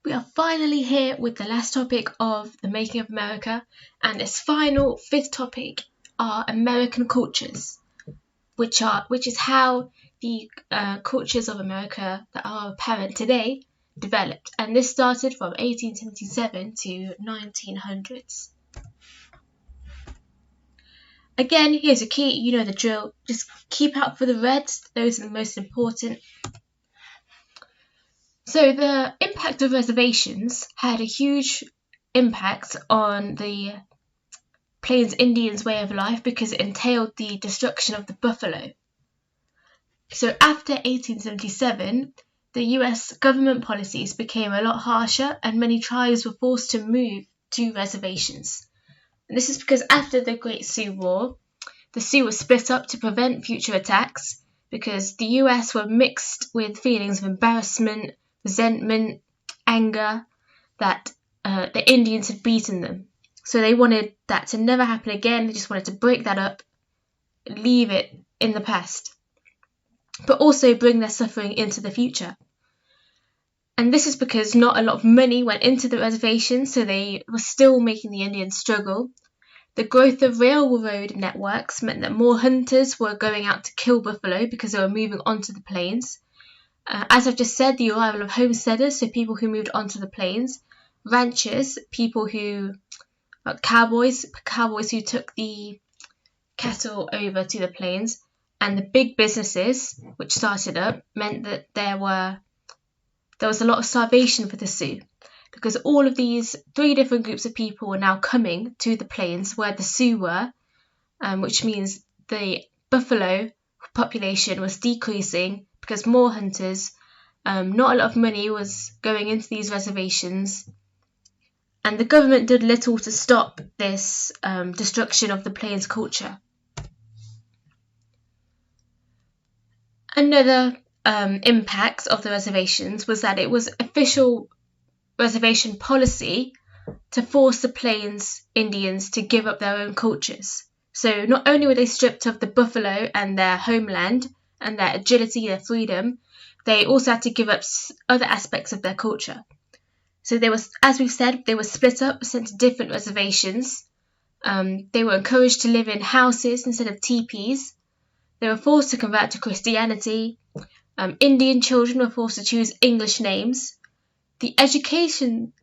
We are finally here with the last topic of the making of America, and its final fifth topic are American cultures, which is how the cultures of America that are apparent today developed, and this started from 1877 to 1900s. Again, here's a key, you know the drill, just keep out for the reds, those are the most important. So the impact of reservations had a huge impact on the Plains Indians' way of life because it entailed the destruction of the buffalo. So after 1877, the US government policies became a lot harsher and many tribes were forced to move to reservations. And this is because after the Great Sioux War, the Sioux were split up to prevent future attacks because the US were mixed with feelings of embarrassment, resentment, anger that the Indians had beaten them. So they wanted that to never happen again. They just wanted to break that up, leave it in the past, but also bring their suffering into the future. And this is because not a lot of money went into the reservation, so they were still making the Indians struggle. The growth of railroad networks meant that more hunters were going out to kill buffalo because they were moving onto the plains. As I've just said, the arrival of homesteaders, so people who moved onto the plains, ranchers, people who, cowboys who took the cattle over to the plains, and the big businesses which started up meant that there was a lot of starvation for the Sioux, because all of these three different groups of people were now coming to the plains where the Sioux were, which means the buffalo population was decreasing because more hunters, not a lot of money was going into these reservations, and the government did little to stop this destruction of the plains culture. Another impact of the reservations was that it was official reservation policy to force the Plains Indians to give up their own cultures. So not only were they stripped of the buffalo and their homeland and their agility, their freedom, they also had to give up other aspects of their culture. So they were, as we've said, they were split up, sent to different reservations. They were encouraged to live in houses instead of teepees. They were forced to convert to Christianity. Indian children were forced to choose English names. The education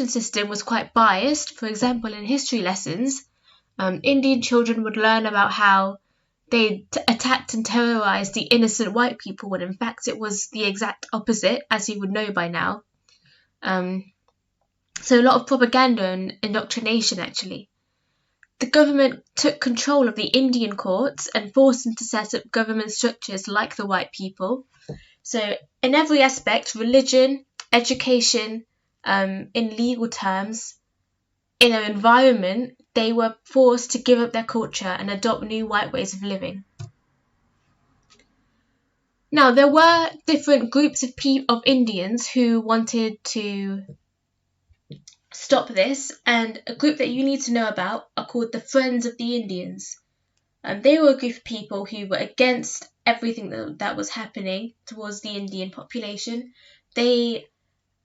system was quite biased. For example, in history lessons, Indian children would learn about how they attacked and terrorized the innocent white people, when in fact it was the exact opposite, as you would know by now. So a lot of propaganda and indoctrination, actually. The government took control of the Indian courts and forced them to set up government structures like the white people. So in every aspect, religion, education, in legal terms, in their environment, they were forced to give up their culture and adopt new white ways of living. Now, there were different groups of Indians who wanted to stop this, and a group that you need to know about are called the Friends of the Indians. They were a group of people who were against everything that was happening towards the Indian population. They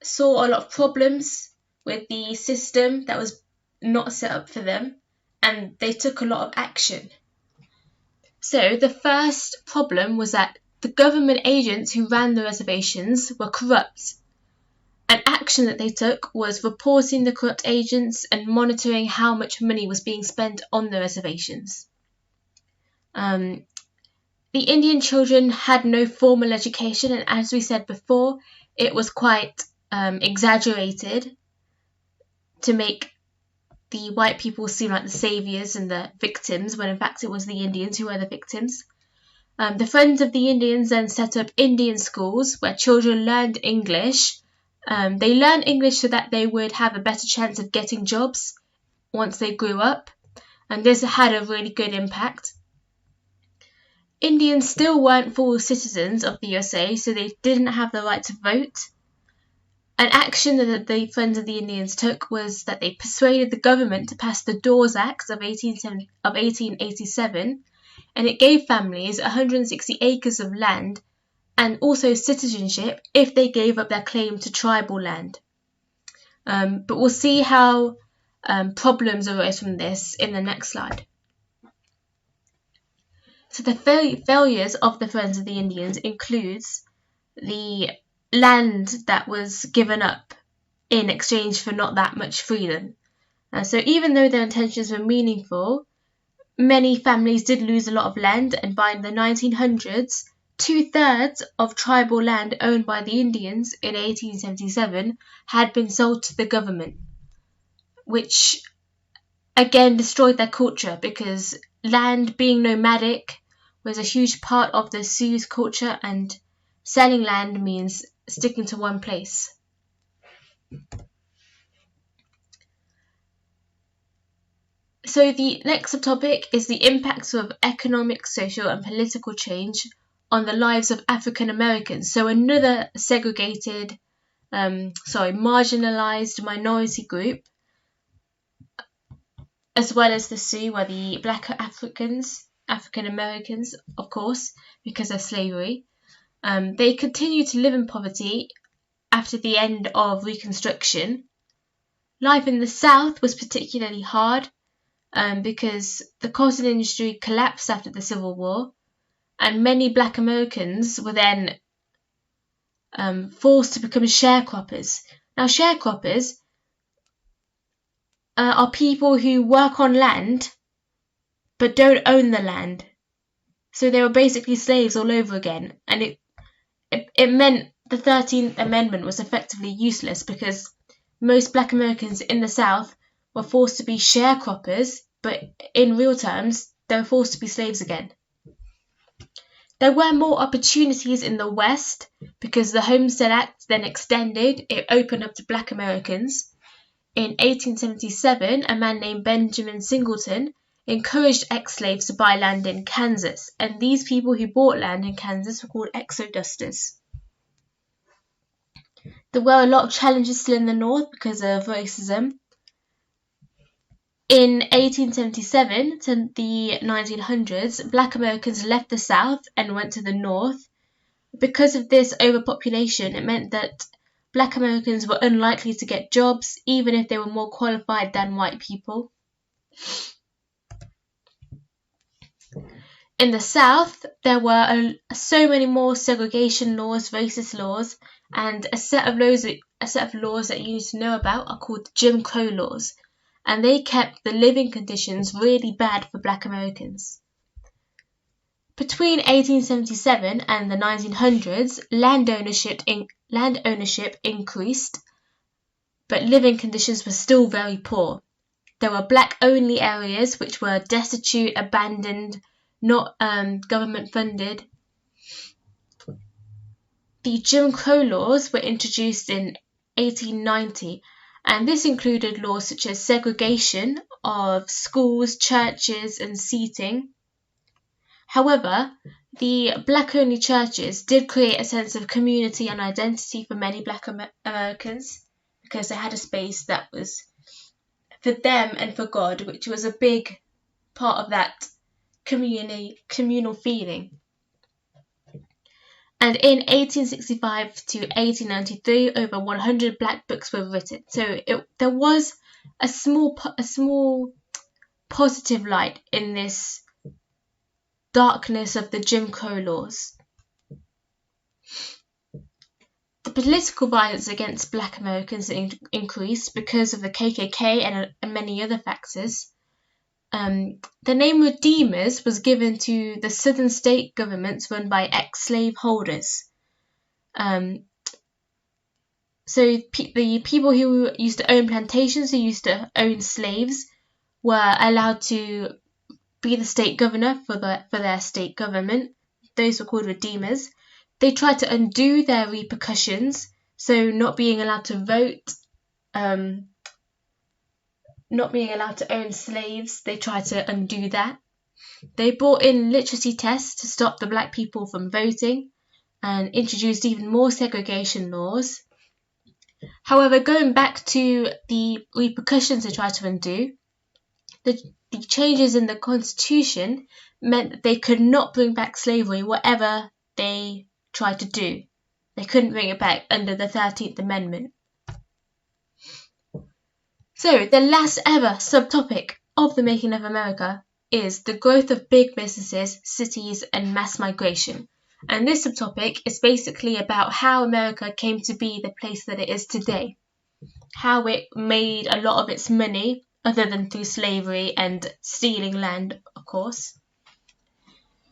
saw a lot of problems with the system that was not set up for them, and they took a lot of action. So the first problem was that the government agents who ran the reservations were corrupt. An action that they took was reporting the corrupt agents and monitoring how much money was being spent on the reservations. The Indian children had no formal education, and as we said before, it was quite exaggerated to make the white people seem like the saviours and the victims, when in fact it was the Indians who were the victims. The Friends of the Indians then set up Indian schools where children learned English. They learned English so that they would have a better chance of getting jobs once they grew up, and this had a really good impact. Indians still weren't full citizens of the USA, so they didn't have the right to vote. An action that the Friends of the Indians took was that they persuaded the government to pass the Dawes Act of 1887, and it gave families 160 acres of land and also citizenship if they gave up their claim to tribal land. But we'll see how problems arose from this in the next slide. So the failures of the Friends of the Indians includes the land that was given up in exchange for not that much freedom. So even though their intentions were meaningful, many families did lose a lot of land, and by the 1900s, 2/3 of tribal land owned by the Indians in 1877 had been sold to the government, which again destroyed their culture, because land, being nomadic, was a huge part of the Sioux culture, and selling land means sticking to one place. So the next subtopic is the impacts of economic, social and political change on the lives of African Americans. So another segregated, marginalized minority group, as well as the Sioux, were the Black African Americans, of course, because of slavery. They continued to live in poverty after the end of Reconstruction. Life in the South was particularly hard because the cotton industry collapsed after the Civil War, and many Black Americans were then forced to become sharecroppers. Now, sharecroppers are people who work on land but don't own the land. So they were basically slaves all over again, and it meant the 13th Amendment was effectively useless, because most Black Americans in the South were forced to be sharecroppers, but in real terms, they were forced to be slaves again. There were more opportunities in the West because the Homestead Act then extended. It opened up to Black Americans. In 1877, a man named Benjamin Singleton encouraged ex-slaves to buy land in Kansas, and these people who bought land in Kansas were called exodusters. There were a lot of challenges still in the North because of racism. In 1877 to the 1900s, Black Americans left the South and went to the North. Because of this overpopulation, it meant that Black Americans were unlikely to get jobs, even if they were more qualified than white people. In the South, there were so many more segregation laws, racist laws, and a set of laws that you need to know about are called Jim Crow laws, and they kept the living conditions really bad for Black Americans. Between 1877 and the 1900s, land ownership increased, but living conditions were still very poor. There were Black-only areas which were destitute, abandoned, not government funded. The Jim Crow laws were introduced in 1890, and this included laws such as segregation of schools, churches, and seating. However, the Black-only churches did create a sense of community and identity for many Black Americans, because they had a space that was for them and for God, which was a big part of that communal feeling. And in 1865 to 1893, over 100 Black books were written. So there was a small positive light in this darkness of the Jim Crow laws. The political violence against Black Americans increased because of the KKK and many other factors. The name Redeemers was given to the southern state governments run by ex-slave holders. So the people who used to own plantations, who used to own slaves, were allowed to be the state governor for their state government. Those were called Redeemers. They tried to undo their repercussions, so not being allowed to vote, not being allowed to own slaves, they tried to undo that. They brought in literacy tests to stop the Black people from voting and introduced even more segregation laws. However, going back to the repercussions they tried to undo, the changes in the Constitution meant that they could not bring back slavery, whatever they tried to do. They couldn't bring it back under the 13th Amendment. So the last ever subtopic of the making of America is the growth of big businesses, cities, and mass migration. And this subtopic is basically about how America came to be the place that it is today, how it made a lot of its money, other than through slavery and stealing land, of course.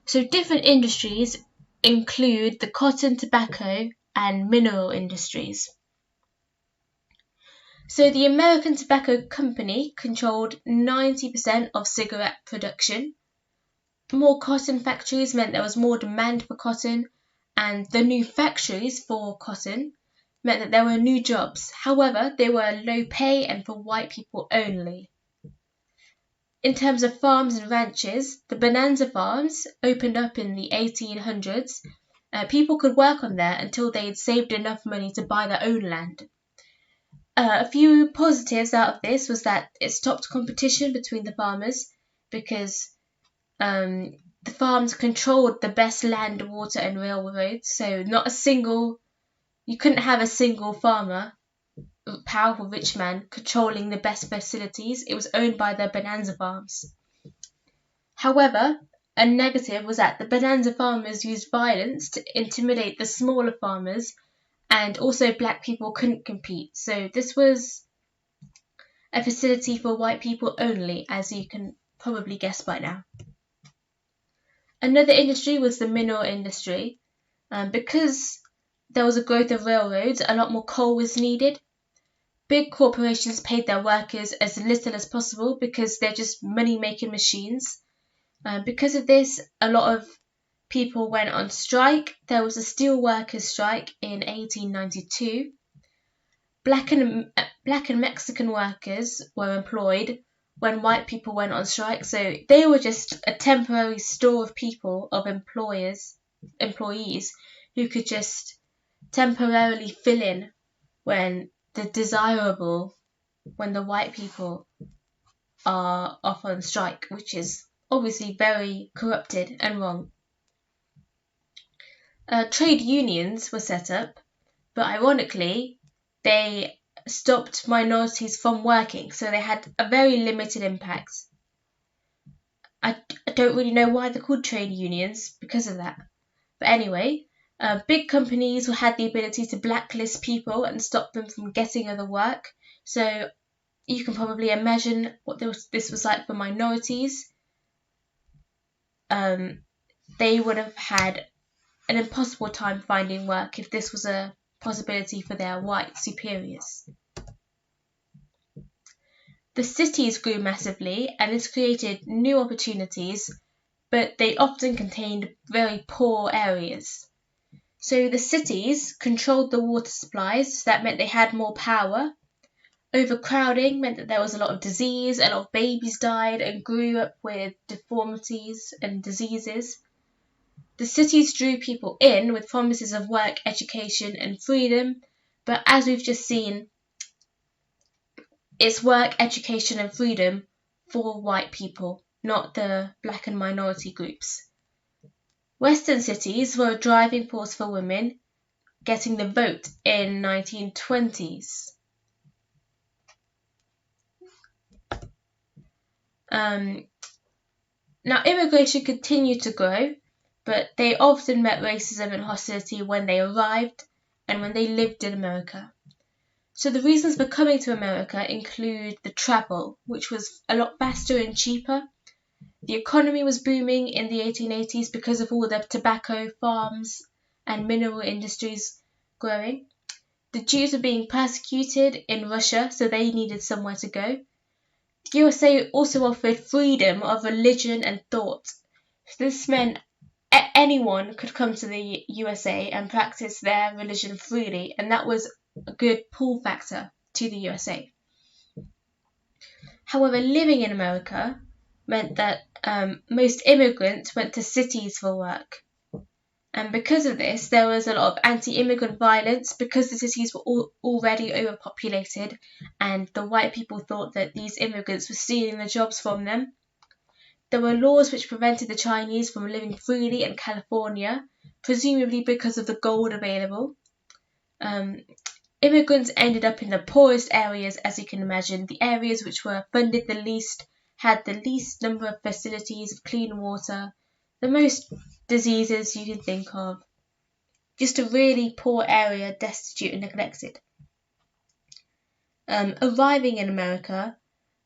So different industries include the cotton, tobacco, and mineral industries. So the American Tobacco Company controlled 90% of cigarette production. More cotton factories meant there was more demand for cotton, and the new factories for cotton meant that there were new jobs. However, they were low pay and for white people only. In terms of farms and ranches, the bonanza farms opened up in the 1800s. People could work on there until they had saved enough money to buy their own land. A few positives out of this was that it stopped competition between the farmers because the farms controlled the best land, water, and railroads. So you couldn't have a single farmer, powerful rich man, controlling the best facilities. It was owned by the bonanza farms. However, a negative was that the bonanza farmers used violence to intimidate the smaller farmers, and also black people couldn't compete. So this was a facility for white people only, as you can probably guess by now. Another industry was the mineral industry. Because there was a growth of railroads, a lot more coal was needed. Big corporations paid their workers as little as possible because they're just money-making machines. Because of this, a lot of people went on strike. There was a steel workers' strike in 1892. Black and Mexican workers were employed when white people went on strike, so they were just a temporary store of people, of employees who could just temporarily fill in when the white people are off on strike, which is obviously very corrupted and wrong. Trade unions were set up, but ironically, they stopped minorities from working, so they had a very limited impact. I don't really know why they're called trade unions because of that. But anyway, big companies had the ability to blacklist people and stop them from getting other work. So you can probably imagine what this was like for minorities. They would have had an impossible time finding work if this was a possibility for their white superiors. The cities grew massively, and this created new opportunities, but they often contained very poor areas. So the cities controlled the water supplies, so that meant they had more power. Overcrowding meant that there was a lot of disease, a lot of babies died and grew up with deformities and diseases. The cities drew people in with promises of work, education, and freedom, but as we've just seen, it's work, education, and freedom for white people, not the black and minority groups. Western cities were a driving force for women getting the vote in 1920s. Now, immigration continued to grow, but they often met racism and hostility when they arrived and when they lived in America. So the reasons for coming to America include the travel, which was a lot faster and cheaper. The economy was booming in the 1880s because of all the tobacco farms and mineral industries growing. The Jews were being persecuted in Russia, so they needed somewhere to go. The USA also offered freedom of religion and thought. So this meant anyone could come to the USA and practice their religion freely, and that was a good pull factor to the USA. However, living in America meant that most immigrants went to cities for work. And because of this, there was a lot of anti-immigrant violence because the cities were already overpopulated, and the white people thought that these immigrants were stealing the jobs from them. There were laws which prevented the Chinese from living freely in California, presumably because of the gold available. immigrants ended up in the poorest areas, as you can imagine, the areas which were funded the least, had the least number of facilities of clean water, the most diseases you can think of. Just a really poor area, destitute and neglected. Arriving in America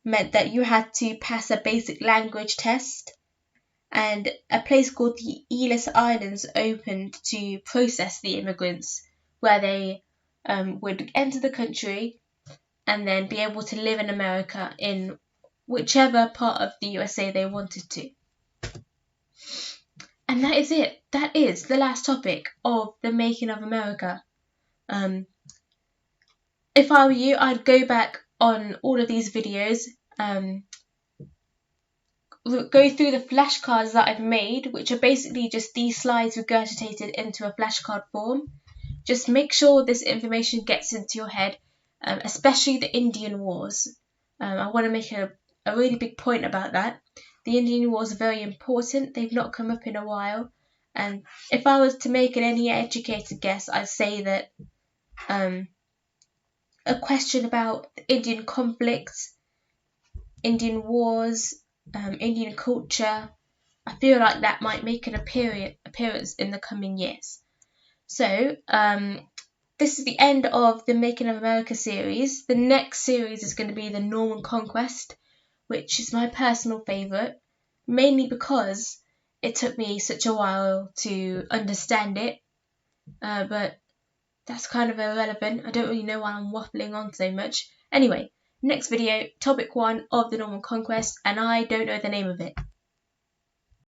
meant that you had to pass a basic language test, and a place called the Ellis Islands opened to process the immigrants, where they would enter the country and then be able to live in America in whichever part of the USA they wanted to. And that is it. That is the last topic of the making of America. If I were you, I'd go back on all of these videos, go through the flashcards that I've made, which are basically just these slides regurgitated into a flashcard form. Just make sure this information gets into your head, especially the Indian Wars. I want to make a really big point about that. The Indian Wars are very important. They've not come up in a while. And if I was to make any educated guess, I'd say that a question about Indian conflicts, Indian wars, Indian culture, I feel like that might make an appearance in the coming years. So, this is the end of the Making of America series. The next series is going to be the Norman Conquest, which is my personal favourite, mainly because it took me such a while to understand it, but that's kind of irrelevant. I don't really know why I'm waffling on so much. Anyway, next video, topic 1 of the Norman Conquest, and I don't know the name of it.